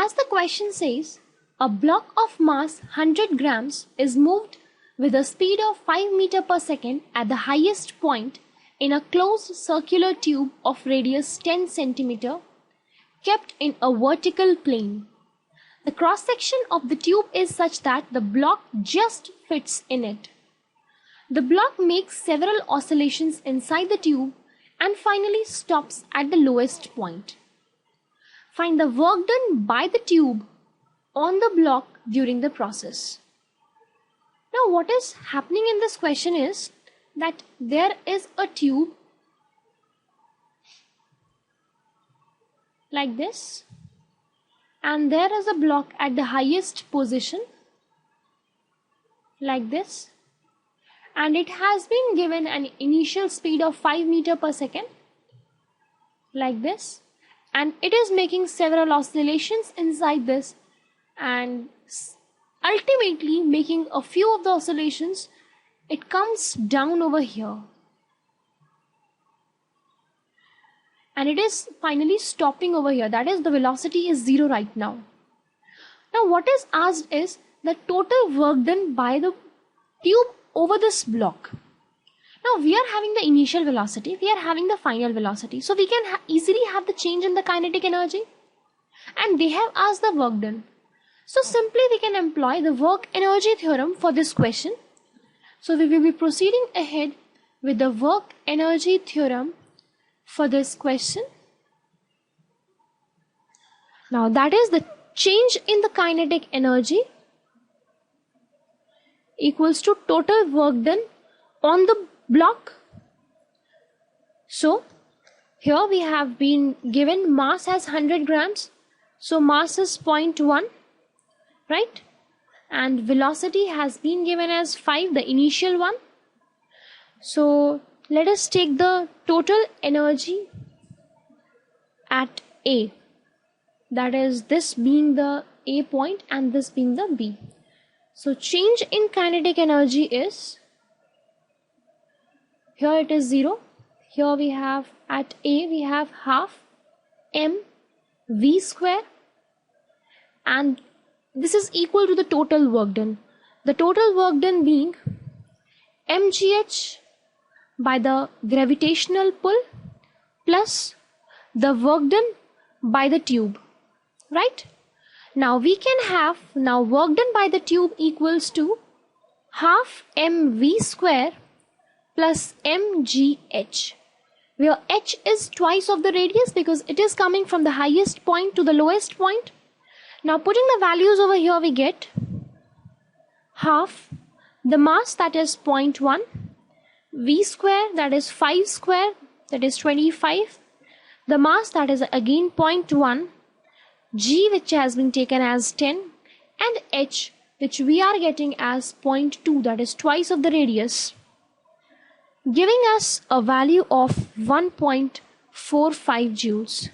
as the question says, a block of mass 100 grams is moved with a speed of 5 meter per second at the highest point in a closed circular tube of radius 10 centimeter kept in a vertical plane. The cross section of the tube is such that the block just fits in it. The block makes several oscillations inside the tube and finally stops at the lowest point. Find the work done by the tube on the block during the process. Now what is happening in this question is that there is a tube like this, and there is a block at the highest position like this, and it has been given an initial speed of 5 meter per second like this, and it is making several oscillations inside this and ultimately making a few of the oscillations. It comes down over here and it is finally stopping over here. That is, the velocity is 0 right now. Now what is asked is the total work done by the tube over this block. Now we are having the initial velocity, we are having the final velocity, so we can easily have the change in the kinetic energy, and they have asked the work done. So simply we can employ the work energy theorem for this question. So we will be proceeding ahead with the work energy theorem for this question. Now that is the change in the kinetic energy equals to total work done on the block. So here we have been given mass as 100 grams. So mass is 0.1, right? And velocity has been given as 5, the initial one. So let us take the total energy at A. That is, this being the A point and this being the B. So change in kinetic energy is, here it is 0. Here we have at A we have half mv square, and this is equal to the total work done. The total work done being mgh by the gravitational pull plus the work done by the tube, right? Now we can have work done by the tube equals to half mv square plus mgh, where h is twice of the radius because it is coming from the highest point to the lowest point. Now putting the values over here, we get half the mass, that is 0.1, v square, that is 5 square, that is 25, the mass, that is again 0.1, g which has been taken as 10, and h which we are getting as 0.2, that is twice of the radius, giving us a value of 1.45 joules.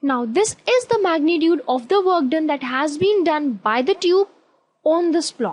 Now this is the magnitude of the work done that has been done by the tube on this block.